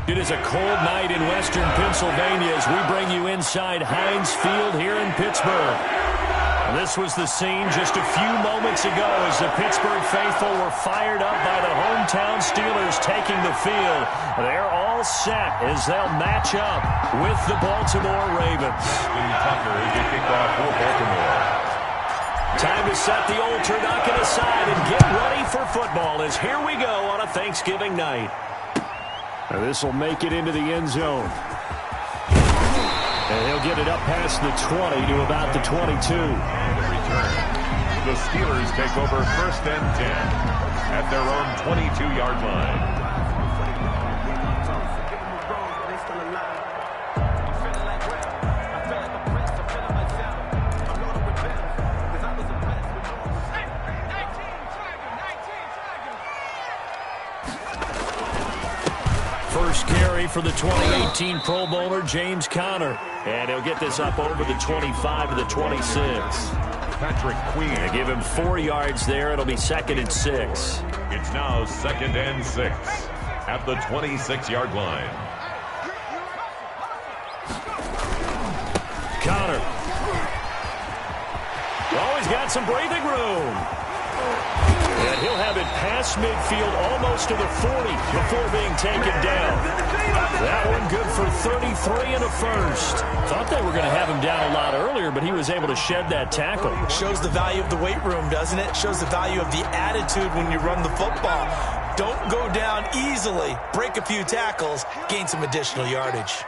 It is a cold night in western Pennsylvania as we bring you inside Heinz Field here in Pittsburgh. This was the scene just a few moments ago as the Pittsburgh faithful were fired up by the hometown Steelers taking the field. They're all set as they'll match up with the Baltimore Ravens. Tucker is the kickoff for Baltimore. Time to set the old turducken aside and get ready for football as here we go on a Thanksgiving night. This will make it into the end zone. And he'll get it up past the 20 to about the 22. The Steelers take over 1st and 10 at their own 22-yard line. First carry for the 2018 Pro Bowler, James Conner. And he'll get this up over the 25 to the 26. Patrick Queen. They give him 4 yards there. It'll be 2nd and 6. It's now 2nd and 6 at the 26-yard line. Conner. Oh, he's got some breathing room. And he'll have it past midfield almost to the 40 before being taken down. That one good for 33 and a first. Thought they were going to have him down a lot earlier, but he was able to shed that tackle. Shows the value of the weight room, doesn't it? Shows the value of the attitude when you run the football. Don't go down easily. Break a few tackles. Gain some additional yardage.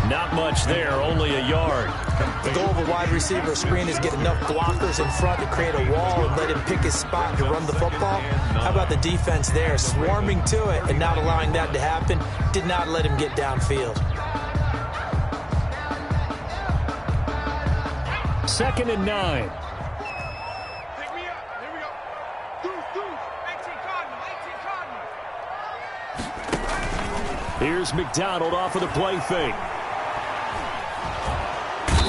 Not much there, only a yard. The goal of a wide receiver screen is get enough blockers in front to create a wall and let him pick his spot to run the football. How about the defense there, swarming to it and not allowing that to happen? Did not let him get downfield. 2nd and 9. Here's McDonald off of the play fake.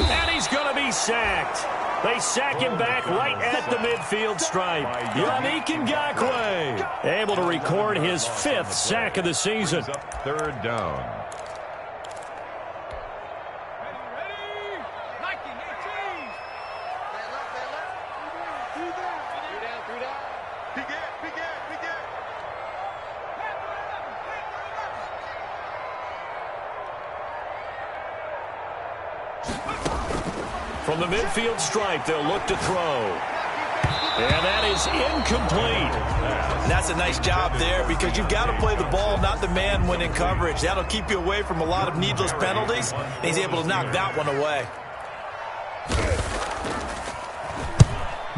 And he's going to be sacked. They sack him back right at the midfield stripe. Yannick Ngakoue able to record his 5th sack of the season. 3rd down. From the midfield stripe, they'll look to throw. And that is incomplete. That's a nice job there because you've got to play the ball, not the man when in coverage. That'll keep you away from a lot of needless penalties. And he's able to knock that one away.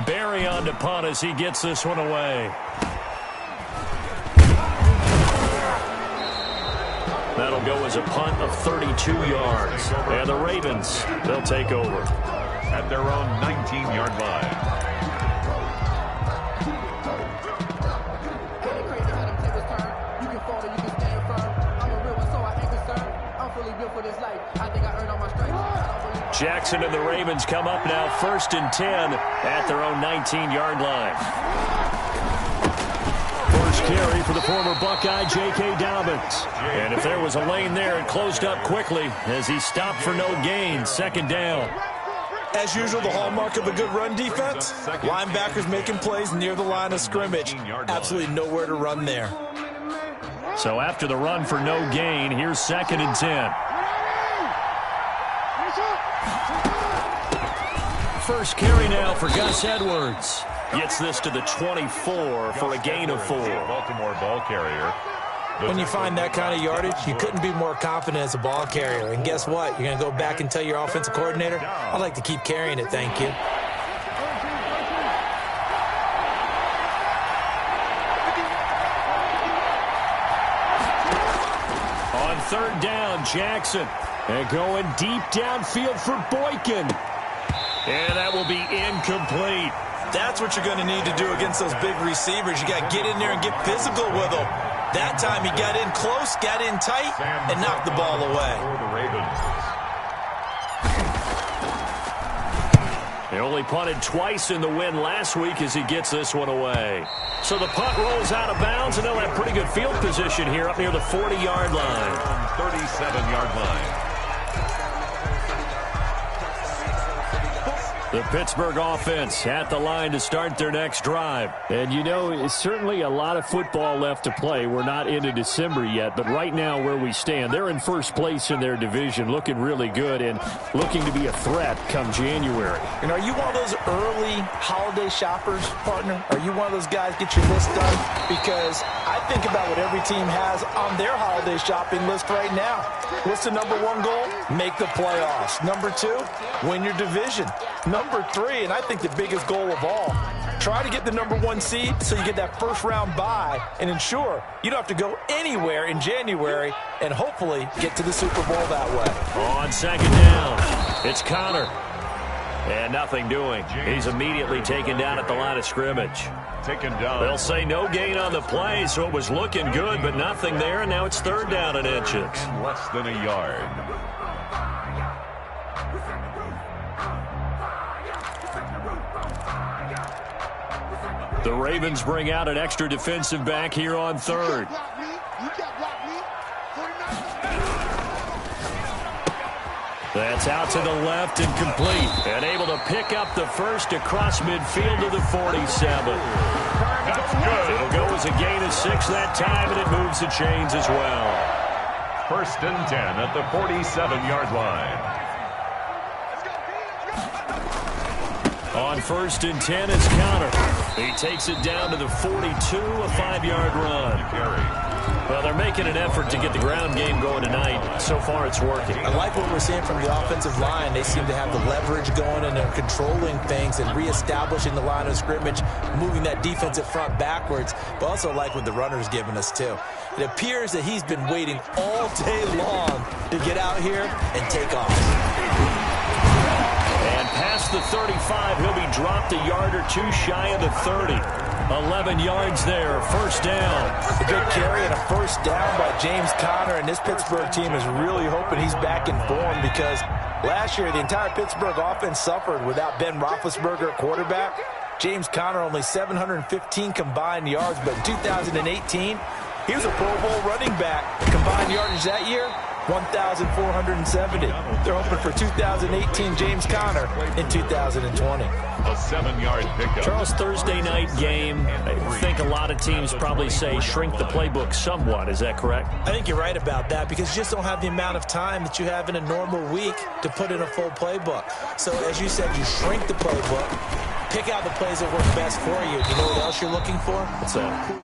Barry on to punt as he gets this one away. That'll go as a punt of 32 yards. And the Ravens, they'll take over at their own 19-yard line. Jackson and the Ravens come up now 1st and 10 at their own 19-yard line. First carry for the former Buckeye, J.K. Dobbins. And if there was a lane there, it closed up quickly as he stopped for no gain. 2nd down. As usual, the hallmark of a good run defense, linebackers making plays near the line of scrimmage. Absolutely nowhere to run there. So after the run for no gain, here's 2nd and 10. First carry now for Gus Edwards. Gets this to the 24 for a gain of 4. Baltimore ball carrier. When you find that kind of yardage, you couldn't be more confident as a ball carrier. And guess what? You're going to go back and tell your offensive coordinator, I'd like to keep carrying it, thank you. On 3rd down, Jackson. And going deep downfield for Boykin. And that will be incomplete. That's what you're going to need to do against those big receivers. You got to get in there and get physical with them. That time he got in close, got in tight, and knocked the ball away. He only punted twice in the win last week as he gets this one away. So the punt rolls out of bounds, and they'll have pretty good field position here up near the 40-yard line. 37-yard line. The Pittsburgh offense at the line to start their next drive. And, you know, it's certainly a lot of football left to play. We're not into December yet, but right now where we stand, they're in first place in their division, looking really good and looking to be a threat come January. And are you one of those early holiday shoppers, partner? Are you one of those guys get your list done? Because I think about what every team has on their holiday shopping list right now. What's the number one goal? Make the playoffs. Number two, win your division. Number three, and I think the biggest goal of all, try to get the number one seed so you get that first round bye and ensure you don't have to go anywhere in January and hopefully get to the Super Bowl that way. On second down, it's Connor. And nothing doing. He's immediately taken down at the line of scrimmage. Taken down. They'll say no gain on the play, so it was looking good, but nothing there, and now it's third down and inches. And less than a yard. The Ravens bring out an extra defensive back here on third. That's out to the left and complete. And able to pick up the first across midfield to the 47. That's good. It'll go as a gain of 6 that time, and it moves the chains as well. First and 10 at the 47-yard line. On first and 10, it's Connor. He takes it down to the 42, a 5-yard run. Well, they're making an effort to get the ground game going tonight. So far, it's working. I like what we're seeing from the offensive line. They seem to have the leverage going, and they're controlling things and reestablishing the line of scrimmage, moving that defensive front backwards. But also like what the runner's giving us, too. It appears that he's been waiting all day long to get out here and take off. And past the 35, he'll be dropped a yard or two shy of the 30. 11 yards there, first down. A good carry and a first down by James Conner, and this Pittsburgh team is really hoping he's back in form because last year the entire Pittsburgh offense suffered without Ben Roethlisberger at quarterback. James Conner only 715 combined yards, but in 2018, he was a Pro Bowl running back. Combined yardage that year, 1,470. They're hoping for 2018 James Conner in 2020. A 7-yard pickup. Charles, Thursday night game, I think a lot of teams probably say shrink the playbook somewhat. Is that correct? I think you're right about that because you just don't have the amount of time that you have in a normal week to put in a full playbook. So as you said, you shrink the playbook, pick out the plays that work best for you. You know what else you're looking for? What's that?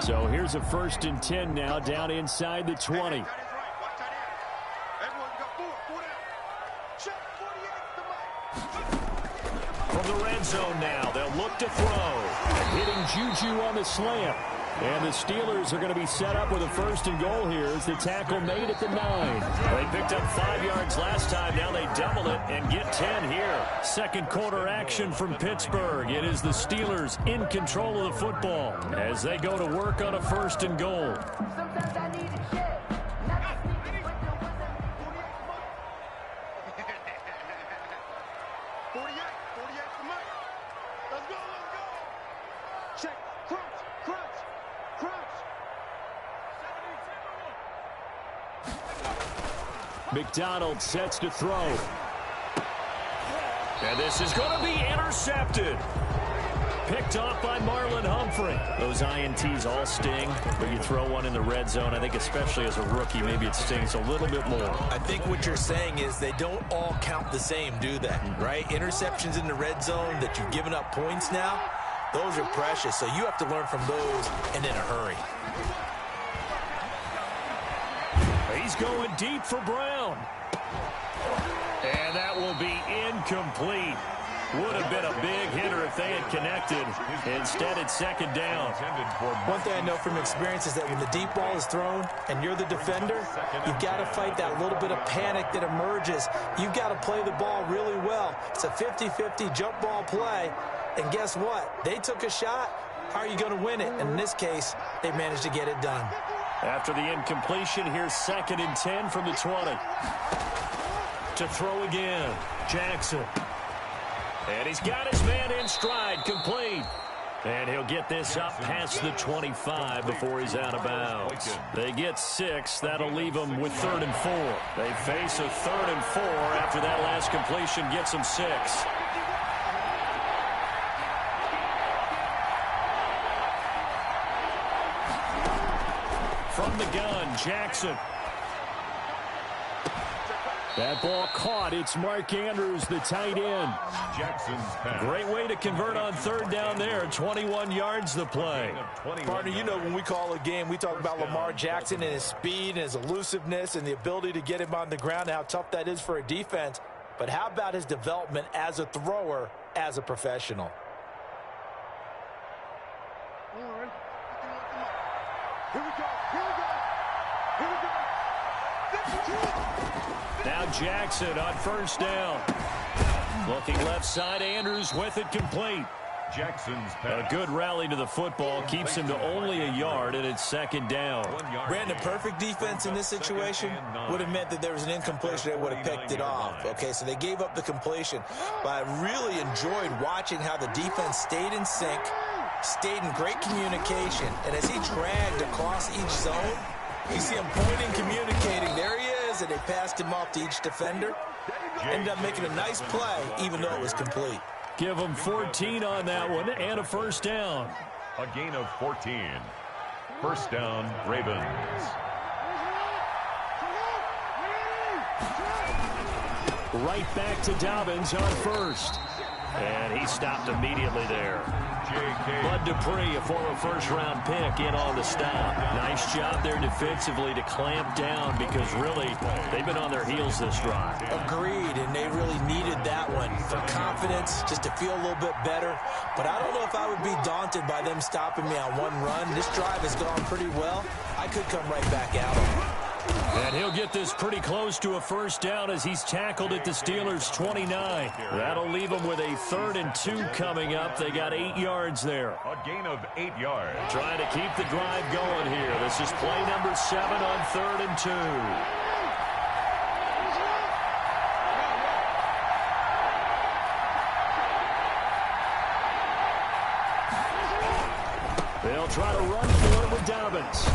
So here's a first and 10 now down inside the 20. From the red zone now, they'll look to throw. Hitting Juju on the slant. And the Steelers are going to be set up with a first and goal here as the tackle made at the 9. They picked up 5 yards last time. Now they double it and get 10 here. Second quarter action from Pittsburgh. It is the Steelers in control of the football as they go to work on a first and goal. McDonald sets to throw. And this is going to be intercepted. Picked off by Marlon Humphrey. Those INTs all sting, but you throw one in the red zone, I think especially as a rookie, maybe it stings a little bit more. I think what you're saying is they don't all count the same, do they? Right? Interceptions in the red zone that you've given up points now, those are precious. So you have to learn from those and in a hurry. He's going deep for Brown. And that will be incomplete. Would have been a big hitter if they had connected. Instead, it's second down. One thing I know from experience is that when the deep ball is thrown and you're the defender, you've got to fight that little bit of panic that emerges. You've got to play the ball really well. It's a 50-50 jump ball play. And guess what? They took a shot. How are you going to win it? And in this case, they managed to get it done. After the incompletion, here's 2nd and 10 from the 20. To throw again, Jackson. And he's got his man in stride, complete. And he'll get this up past the 25 before he's out of bounds. They get 6. That'll leave them with 3rd and 4. They face a 3rd and 4 after that last completion gets them 6. From the gun, Jackson. That ball caught. It's Mark Andrews, the tight end. Jackson's pass. Great way to convert on 3rd down there. 21 yards the play. Partner, you know when we call a game, we talk about Lamar Jackson and his speed and his elusiveness and the ability to get him on the ground and how tough that is for a defense. But how about his development as a thrower, as a professional? Here we go. Here we go. Here we go. Now Jackson on 1st down. Looking left side, Andrews with it complete. Jackson's A pass. good rally to the football keeps him to only a yard, and it's 2nd down. Brandon, perfect defense in this situation would have meant that there was an incompletion that would have picked it off. Okay, so they gave up the completion. But I really enjoyed watching how the defense stayed in sync, stayed in great communication, and as he dragged across each zone, you see him pointing, communicating. There he is, and they passed him off to each defender. Ended up making a nice play, even though it was complete. Give him 14 on that one and a 1st down. A gain of 14. 1st down, Ravens. Right back to Dobbins on 1st. And he stopped immediately there. Bud Dupree, a former first-round pick, in on the stop. Nice job there defensively to clamp down because really they've been on their heels this drive. Agreed, and they really needed that one for confidence, just to feel a little bit better. But I don't know if I would be daunted by them stopping me on one run. This drive has gone pretty well. I could come right back out on it. And he'll get this pretty close to a 1st down as he's tackled at the Steelers' 29. That'll leave them with a 3rd and 2 coming up. They got 8 yards there. A gain of 8 yards. Trying to keep the drive going here. This is play number 7 on 3rd and 2. They'll try to run for it with Dobbins.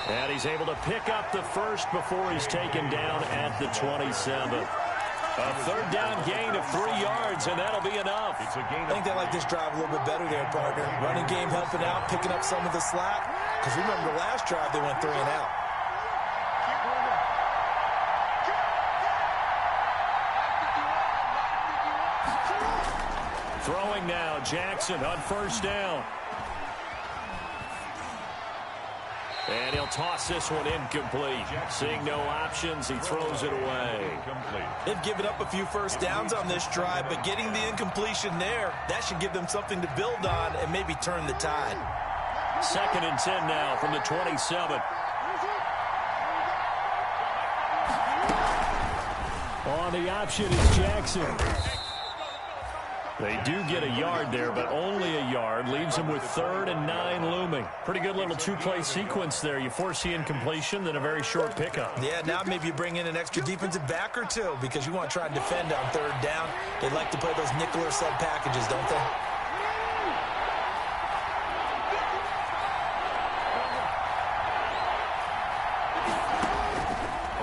And he's able to pick up the 1st before he's taken down at the 27. A 3rd down gain of 3 yards, and that'll be enough. It's a gain I think they like this drive a little bit better there, partner. Running game helping out, picking up some of the slack. Because remember, the last drive they went 3 and out. Throwing now, Jackson on 1st down. And he'll toss this one incomplete. Seeing no options, he throws it away. They've given up a few 1st downs on this drive, but getting the incompletion there, that should give them something to build on and maybe turn the tide. 2nd and 10 now from the 27. On the option is Jackson. They do get a yard there, but only a yard. Leaves them with 3rd and 9 looming. Pretty good little 2-play sequence there. You foresee incompletion, then a very short pickup. Yeah, now maybe you bring in an extra defensive back or two because you want to try and defend on 3rd down. They like to play those nickel or sub packages, don't they?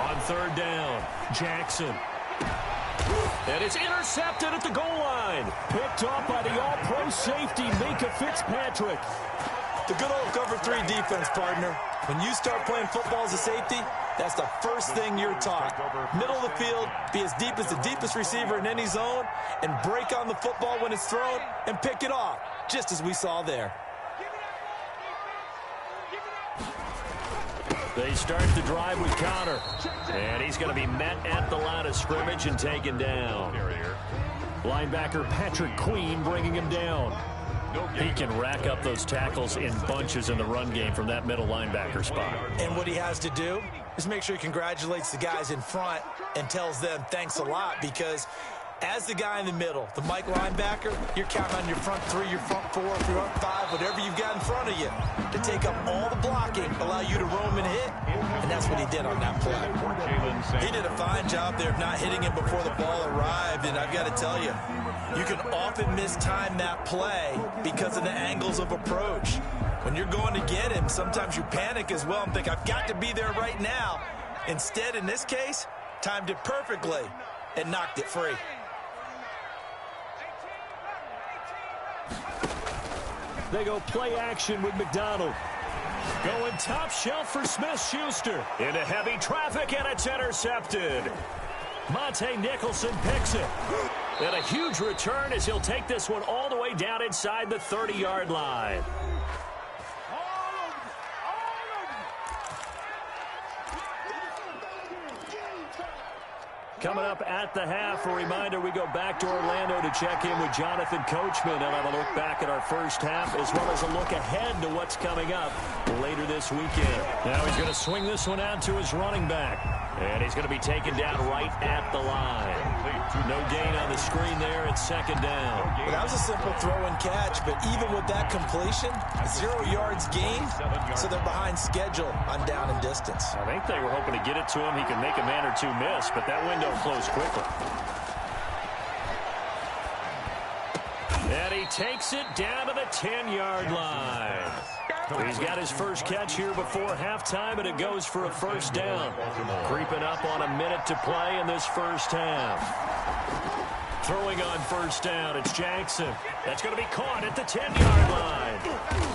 On 3rd down, Jackson. And it's intercepted at the goal line. Picked off by the all-pro safety, Minkah Fitzpatrick. The good old cover 3 defense, partner. When you start playing football as a safety, that's the first thing you're taught. Middle of the field, be as deep as the deepest receiver in any zone, and break on the football when it's thrown and pick it off, just as we saw there. They start the drive with Connor. And he's going to be met at the line of scrimmage and taken down. Linebacker Patrick Queen bringing him down. He can rack up those tackles in bunches in the run game from that middle linebacker spot. And what he has to do is make sure he congratulates the guys in front and tells them thanks a lot, because as the guy in the middle, the Mike linebacker, you're counting on your front three, your front four, your front five, whatever you've got in front of you to take up all the blocking, allow you to roam and hit. And that's what he did on that play. He did a fine job there of not hitting him before the ball arrived. And I've got to tell you, you can often mistime that play because of the angles of approach. When you're going to get him, sometimes you panic as well and think, I've got to be there right now. Instead, in this case, timed it perfectly and knocked it free. They go play action with McDonald. Going top shelf for Smith-Schuster. Into heavy traffic, and it's intercepted. Monte Nicholson picks it. And a huge return as he'll take this one all the way down inside the 30-yard line. Coming up at the half, a reminder, we go back to Orlando to check in with Jonathan Coachman. He'll have a look back at our first half, as well as a look ahead to what's coming up later this weekend. Now he's going to swing this one out to his running back. And he's going to be taken down right at the line. No gain on the screen there. It's second down. Well, that was a simple throw and catch, but even with that completion, 0 yards gained, so they're behind schedule on down and distance. I think they were hoping to get it to him. He could make a man or two miss, but that window closed quickly. And he takes it down to the 10-yard line. He's got his first catch here before halftime, and it goes for a first down. Creeping up on a minute to play in this first half. Throwing on first down, it's Jackson. That's going to be caught at the 10-yard line.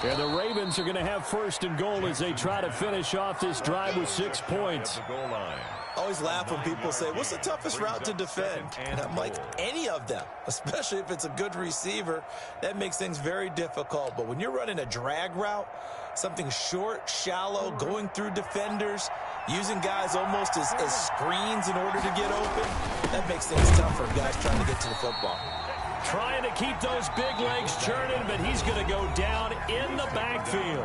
And the Ravens are going to have first and goal as they try to finish off this drive with 6 points. I always laugh when people say, what's the toughest route to defend? And I'm like, any of them, especially if it's a good receiver. That makes things very difficult. But when you're running a drag route, something short, shallow, going through defenders, using guys almost as screens in order to get open, that makes things tough for guys trying to get to the football. Trying to keep those big legs churning, but he's going to go down in the backfield.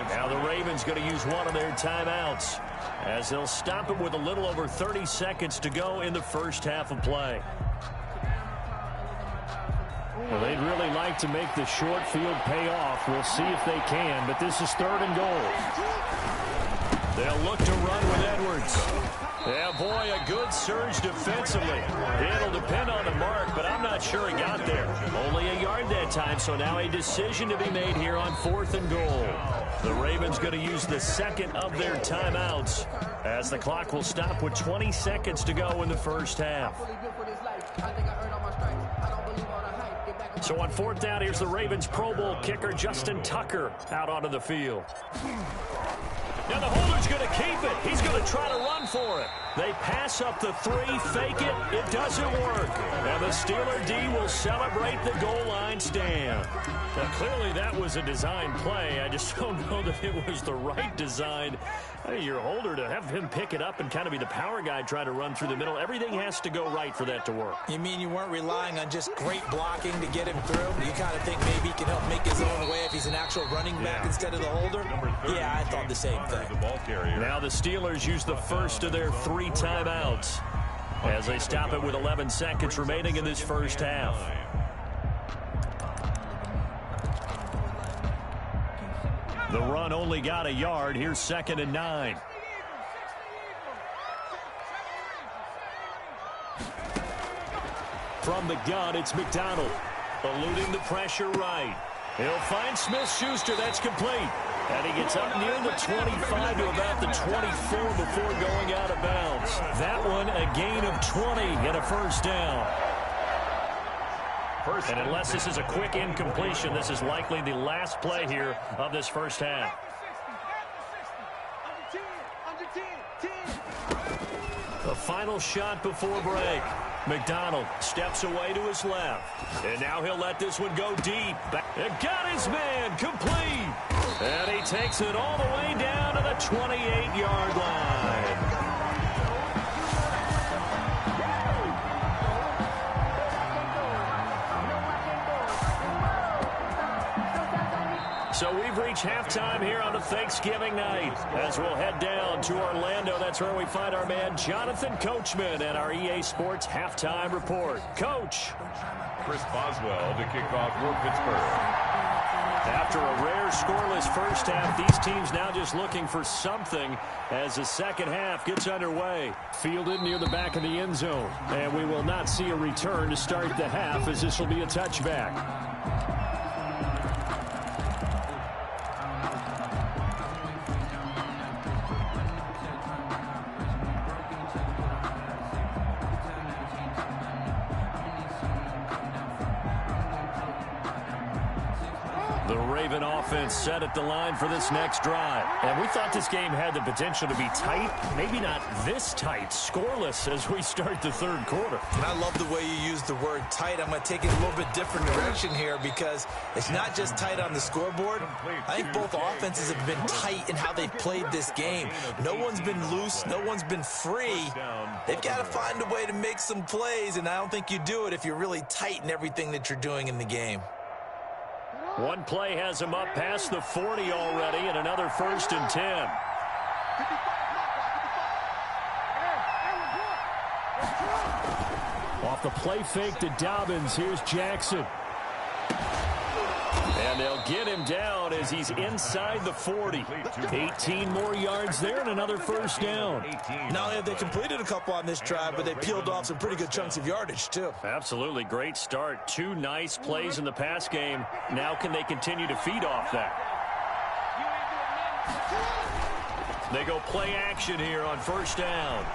Now the Ravens going to use one of their timeouts as they'll stop it with a little over 30 seconds to go in the first half of play. Well, they'd really like to make the short field pay off. We'll see if they can, but this is third and goal. They'll look to run with Edwards. Yeah, boy, a good surge defensively. It'll depend on the mark, but I'm not sure he got there. Only a yard that time, so now a decision to be made here on fourth and goal. The Ravens going to use the second of their timeouts as the clock will stop with 20 seconds to go in the first half. So on fourth down, here's the Ravens Pro Bowl kicker Justin Tucker out onto the field. Now the holder's going to keep it. He's going to try to run for it. They pass up the three, fake it. It doesn't work. And the Steeler D will celebrate the goal line stand. Now clearly that was a design play. I just don't know that it was the right design. Your holder to have him pick it up and kind of be the power guy trying to run through the middle. Everything has to go right for that to work. You mean you weren't relying on just great blocking to get him through? You kind of think maybe he can help make his own way if he's an actual running back instead of the holder? Yeah, I thought the same thing. Now the Steelers use the first of their 3 timeouts as they stop it with 11 seconds remaining in this first half. The run only got a yard. Here's 2nd and 9. From the gun, it's McDonald. Eluding the pressure right. He'll find Smith-Schuster. That's complete. And he gets up near the 25 to about the 24 before going out of bounds. That one a gain of 20 and a first down. And unless this is a quick incompletion, this is likely the last play here of this first half. The final shot before break. McDonald steps away to his left. And now he'll let this one go deep. And got his man complete. And he takes it all the way down to the 28-yard line. So we've reached halftime here on a Thanksgiving night. As we'll head down to Orlando, that's where we find our man Jonathan Coachman and our EA Sports Halftime Report. Coach. Chris Boswell to kick off for Pittsburgh. After a rare scoreless first half, these teams now just looking for something as the second half gets underway. Fielded near the back of the end zone. And we will not see a return to start the half, as this will be a touchback. Offense set at the line for this next drive. And we thought this game had the potential to be tight, maybe not this tight, scoreless as we start the third quarter. And I love the way you use the word tight. I'm going to take it a little bit different direction here because it's not just tight on the scoreboard. I think both offenses have been tight in how they've played this game. No one's been loose. No one's been free. They've got to find a way to make some plays, and I don't think you do it if you're really tight in everything that you're doing in the game. One play has him up past the 40 already, and another 1st and 10. Off the play fake to Dobbins, here's Jackson. And they'll get him down as he's inside the 40. 18 more yards there and another 1st down. Not only have they completed a couple on this drive, but they peeled off some pretty good chunks of yardage, too. Absolutely. Great start. 2 nice plays in the pass game. Now can they continue to feed off that? They go play action here on 1st down.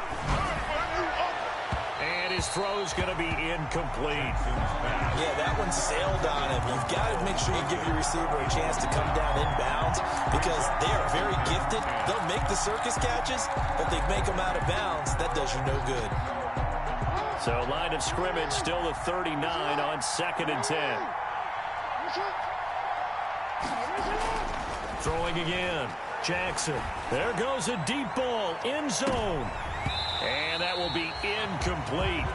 And his throw's going to be incomplete. Yeah, that one sailed on him. You've got to make sure you give your receiver a chance to come down inbounds because they are very gifted. They'll make the circus catches, but they make them out of bounds. That does you no good. So line of scrimmage still the 39 on 2nd and 10. Throwing again. Jackson. There goes a deep ball. End zone. And that will be incomplete.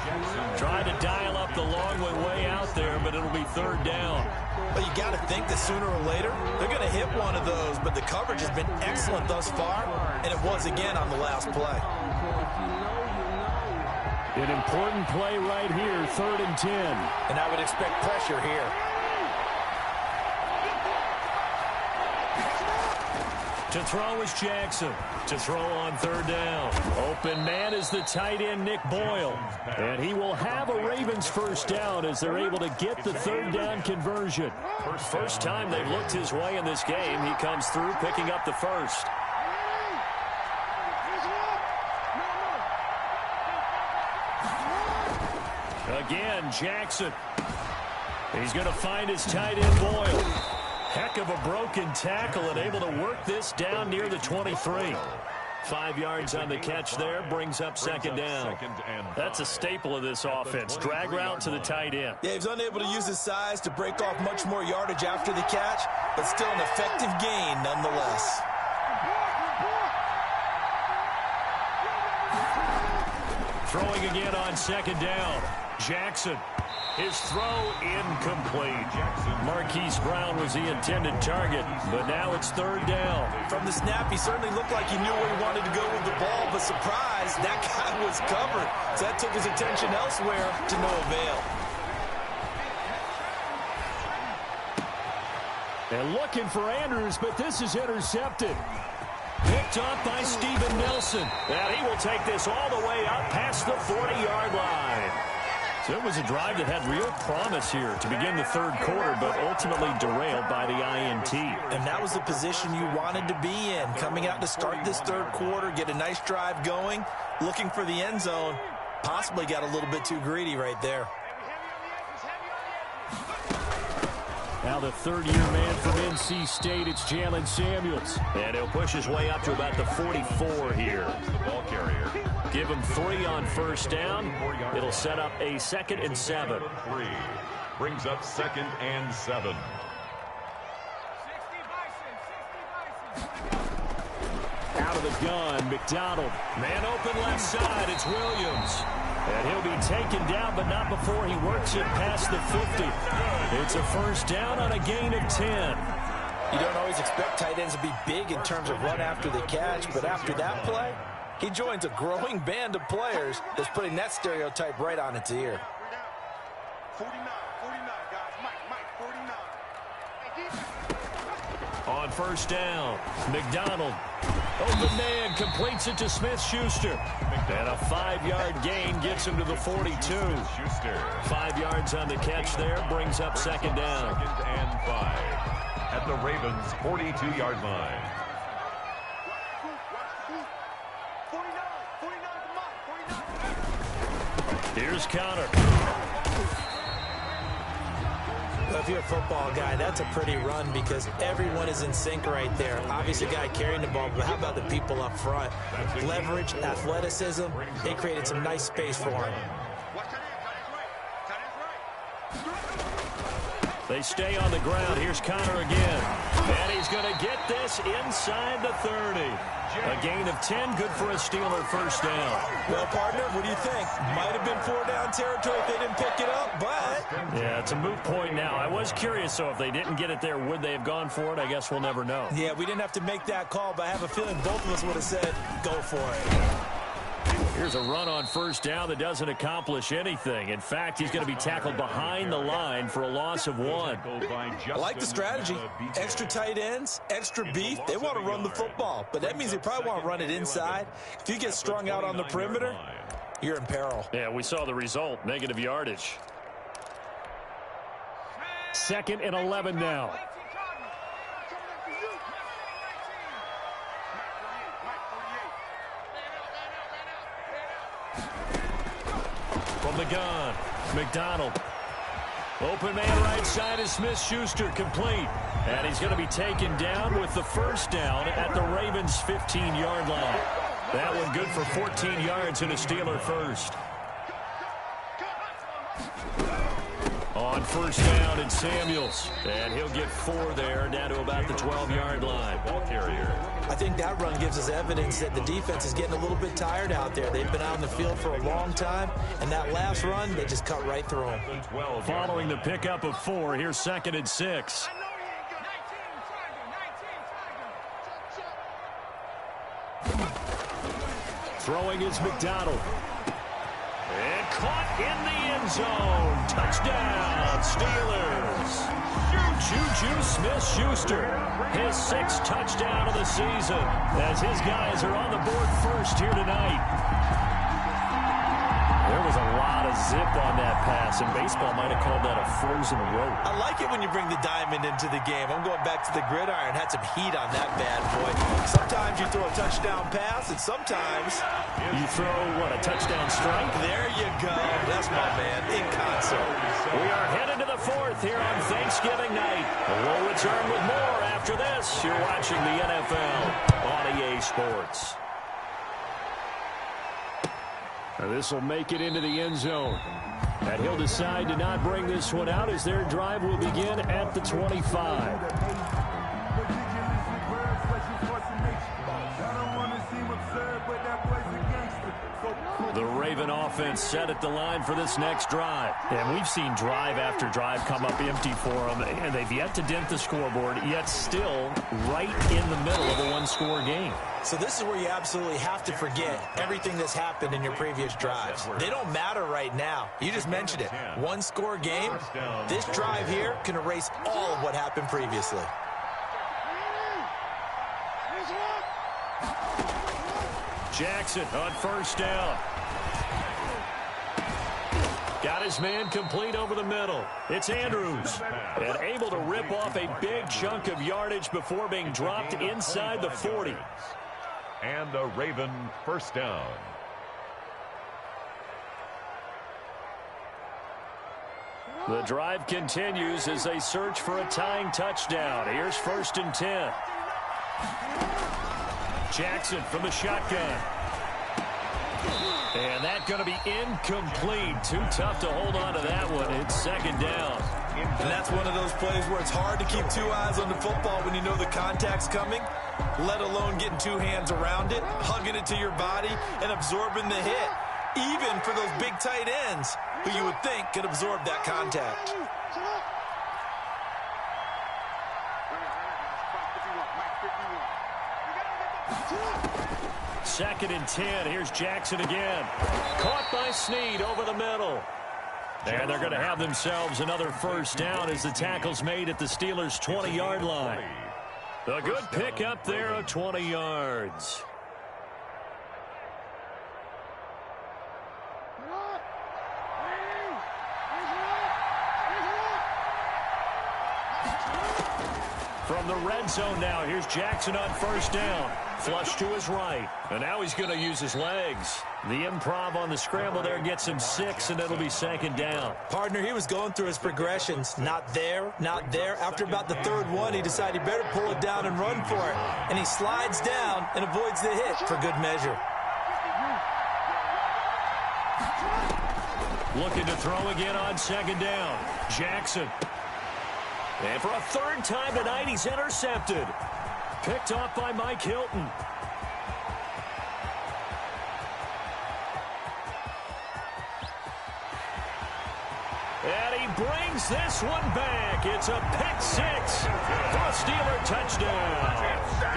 Trying to dial up the long way out there, but it'll be 3rd down. But you got to think that sooner or later, they're going to hit one of those. But the coverage has been excellent thus far, and it was again on the last play. An important play right here, 3rd and 10. And I would expect pressure here. To throw is Jackson. To throw on 3rd down. Open man is the tight end, Nick Boyle. And he will have a Ravens 1st down as they're able to get the 3rd down conversion. First time they've looked his way in this game. He comes through picking up the 1st. Again, Jackson. He's going to find his tight end, Boyle. Heck of a broken tackle and able to work this down near the 23. 5 yards on the catch there, brings up 2nd down. That's a staple of this offense. Drag route to the tight end. Yeah, he's unable to use his size to break off much more yardage after the catch, but still an effective gain nonetheless. Throwing again on 2nd down. Jackson. His throw incomplete. Marquise Brown was the intended target, but now it's 3rd down. From the snap, he certainly looked like he knew where he wanted to go with the ball, but surprise, that guy was covered. So that took his attention elsewhere to no avail. And looking for Andrews, but this is intercepted. Picked up by Steven Nelson. And he will take this all the way up past the 40-yard line. So it was a drive that had real promise here to begin the 3rd quarter, but ultimately derailed by the INT. And that was the position you wanted to be in. Coming out to start this 3rd quarter, get a nice drive going, looking for the end zone. Possibly got a little bit too greedy right there. Now the 3rd-year man from NC State, it's Jalen Samuels. And he'll push his way up to about the 44 here. The ball carrier. Give him 3 on 1st down. It'll set up a 2nd and 7. 3 brings up 2nd and 7. Out of the gun, McDonald. Man open left side, it's Williams. And he'll be taken down, but not before he works it past the 50. It's a 1st down on a gain of 10. You don't always expect tight ends to be big in terms of run after the catch, but after that play, he joins a growing band of players that's putting that stereotype right on its ear. 49, guys. Mike, 49. On first down, McDonald. Open man, completes it to Smith-Schuster. And a 5-yard gain gets him to the 42. 5 yards on the catch there, brings up second down. 2nd and 5 at the Ravens' 42-yard line. 49, Here's Conner. Well, if you're a football guy, that's a pretty run because everyone is in sync right there. Obviously, guy carrying the ball, but how about the people up front? Leverage, athleticism, they created some nice space for him. They stay on the ground. Here's Conner again. And he's going to get this inside the 30. A gain of 10, good for a Steeler first down. Well, partner, what do you think? Might have been 4-down territory if they didn't pick it up, but... Yeah, it's a moot point now. I was curious, so if they didn't get it there, would they have gone for it? I guess we'll never know. Yeah, we didn't have to make that call, but I have a feeling both of us would have said, go for it. Here's a run on first down that doesn't accomplish anything. In fact, he's going to be tackled behind the line for a loss of 1. I like the strategy. Extra tight ends, extra beef. They want to run the football, but that means they probably want to run it inside. If you get strung out on the perimeter, you're in peril. Yeah, we saw the result, negative yardage. 2nd and 11 now. From the gun, McDonald. Open man right side is Smith-Schuster, complete. And he's going to be taken down with the first down at the Ravens' 15-yard line. That one good for 14 yards and a Steeler first. On first down, it's Samuels. And he'll get 4 there, down to about the 12-yard line. Ball carrier. I think that run gives us evidence that the defense is getting a little bit tired out there. They've been out in the field for a long time, and that last run, they just cut right through them. Following the pickup of 4, here's 2nd and 6. Throwing is McDonald. And caught in the end zone. Touchdown, Steelers. Juju Smith-Schuster, his 6th touchdown of the season, as his guys are on the board first here tonight. There was a lot of zip on that pass, and baseball might have called that a frozen rope. I like it when you bring the diamond into the game. I'm going back to the gridiron. Had some heat on that bad boy. Sometimes you throw a touchdown pass, and sometimes you throw, what, a touchdown strike? There you go. That's my man, in concert. We are headed to the 4th here on Thanksgiving night. We'll return with more after this. You're watching the NFL on EA Sports. This will make it into the end zone. And he'll decide to not bring this one out as their drive will begin at the 25. The Raven offense set at the line for this next drive. And we've seen drive after drive come up empty for them, and they've yet to dent the scoreboard, yet still right in the middle of a one-score game. So this is where you absolutely have to forget everything that's happened in your previous drives. They don't matter right now. You just mentioned it. One-score game. This drive here can erase all of what happened previously. Jackson on first down. Got his man complete over the middle. It's Andrews. And able to rip off a big chunk of yardage before being dropped inside the 40. And a Raven first down. The drive continues as they search for a tying touchdown. Here's 1st and 10. Jackson from the shotgun. And that's going to be incomplete. Too tough to hold on to that one. It's 2nd down. And that's one of those plays where it's hard to keep 2 eyes on the football when you know the contact's coming, let alone getting 2 hands around it, hugging it to your body, and absorbing the hit. Even for those big tight ends who you would think could absorb that contact. 2nd and 10. Here's Jackson again. Caught by Snead over the middle. And they're going to have themselves another first down as the tackle's made at the Steelers' 20-yard line. A good pickup there of 20 yards. From the red zone now, here's Jackson on first down. Flush to his right. And now he's going to use his legs. The improv on the scramble there gets him 6, and it'll be 2nd down. Partner, he was going through his progressions. Not there, not there. After about the 3rd one, he decided he better pull it down and run for it. And he slides down and avoids the hit for good measure. Looking to throw again on 2nd down. Jackson. And for a 3rd time tonight, he's intercepted. Picked off by Mike Hilton. And he brings this one back. It's a pick 6 for a Steeler touchdown.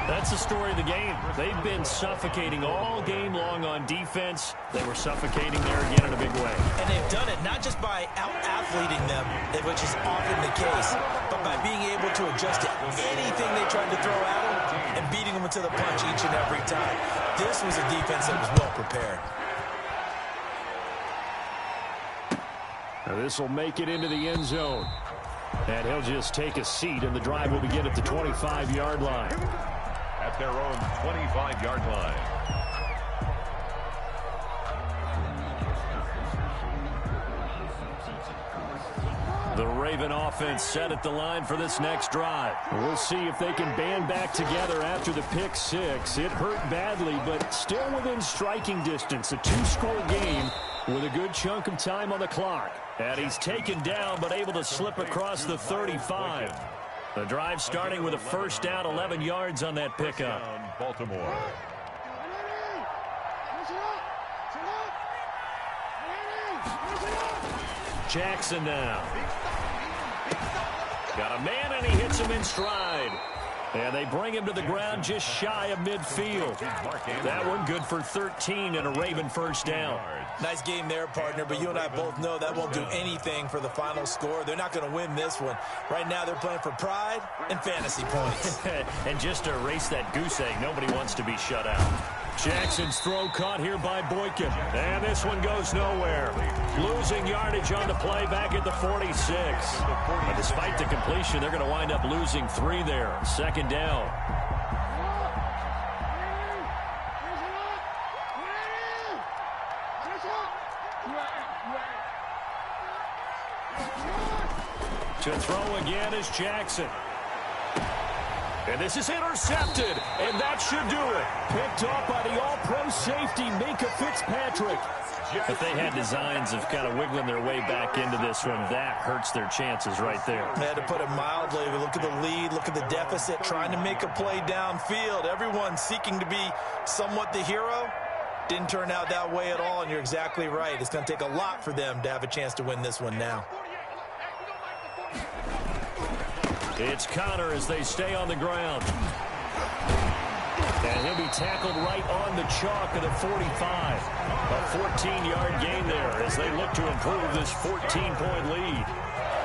That's the story of the game. They've been suffocating all game long on defense. They were suffocating there again in a big way. And they've done it not just by out-athleting them, which is often the case, but by being able to adjust to anything they tried to throw at them and beating them to the punch each and every time. This was a defense that was well prepared. Now this will make it into the end zone. And he'll just take a seat, and the drive will begin at the 25-yard line. At their own 25-yard line. The Raven offense set at the line for this next drive. We'll see if they can band back together after the pick 6. It hurt badly, but still within striking distance. A 2-score game with a good chunk of time on the clock. And he's taken down, but able to slip across the 35. The drive starting with a first down, 11 yards on that pickup. Baltimore. Jackson now. Got a man, and he hits him in stride. And they bring him to the ground just shy of midfield. That one good for 13 and a Raven first down. Nice game there, partner, but you and I both know that won't do anything for the final score. They're not going to win this one. Right now they're playing for pride and fantasy points. And just to erase that goose egg, nobody wants to be shut out. Jackson's throw caught here by Boykin. And this one goes nowhere. Losing yardage on the play back at the 46. But despite the completion, they're going to wind up losing 3 there. 2nd down. To throw again is Jackson. And this is intercepted, and that should do it. Picked off by the all-pro safety, Minkah Fitzpatrick. If they had designs of kind of wiggling their way back into this one, that hurts their chances right there. They had to put it mildly. Look at the lead, look at the deficit, trying to make a play downfield. Everyone seeking to be somewhat the hero. Didn't turn out that way at all, and you're exactly right. It's going to take a lot for them to have a chance to win this one now. It's Connor as they stay on the ground. And he'll be tackled right on the chalk of the 45. A 14-yard gain there as they look to improve this 14-point lead.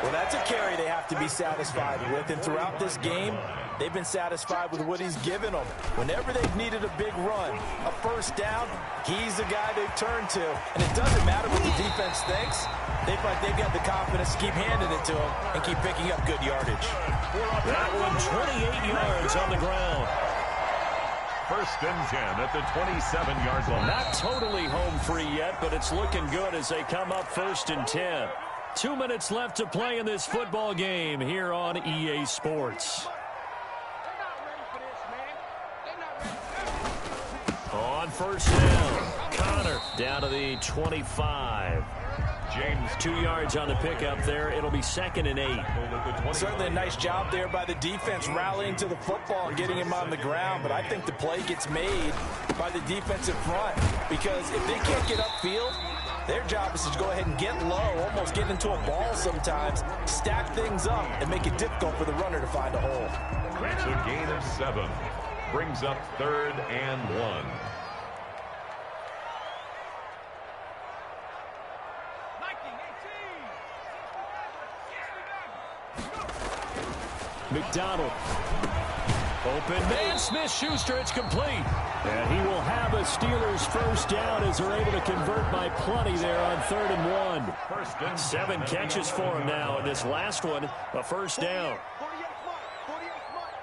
Well, that's a carry they have to be satisfied with. And throughout this game, they've been satisfied with what he's given them. Whenever they've needed a big run, a first down, he's the guy they've turned to. And it doesn't matter what the defense thinks. They feel like they've got the confidence to keep handing it to him and keep picking up good yardage. That one, 28 yards on the ground. 1st and 10 at the 27-yard line. Not totally home free yet, but it's looking good as they come up 1st and 10. 2 minutes left to play in this football game here on EA Sports. On first down, Connor down to the 25. James 2 yards on the pickup there. It'll be 2nd and 8. Certainly a nice job there by the defense rallying to the football and getting him on the ground. But I think the play gets made by the defensive front. Because if they can't get upfield, Their job is to go ahead and get low, almost get into a ball sometimes, stack things up, and make it difficult for the runner to find a hole. It's a gain of 7. Brings up 3rd and 1. McDonald. Open man, Smith-Schuster, it's complete. And he will have a Steelers first down as they're able to convert by plenty there on 3rd and 1. First and 7 catches for him now, and this last one, a first down. 48 Mike. 48 Mike.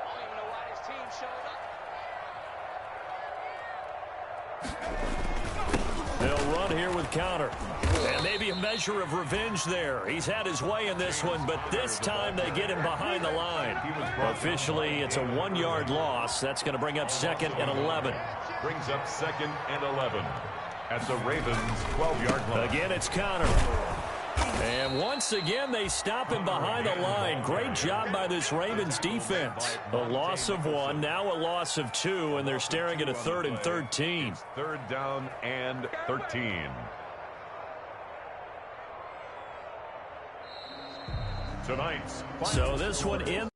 I don't even know why his team showed up. They'll run here with counter. And maybe a measure of revenge there. He's had his way in this one, but this time they get him behind the line. Officially, it's a 1-yard loss. That's going to bring up 2nd and 11. brings up 2nd and 11 at the Ravens' 12-yard line. Again, it's Connor. And once again, they stop him behind the line. Great job by this Ravens defense. A loss of 1, now a loss of 2, and they're staring at a 3rd and 13. 3rd down and 13. Tonight's So this one in.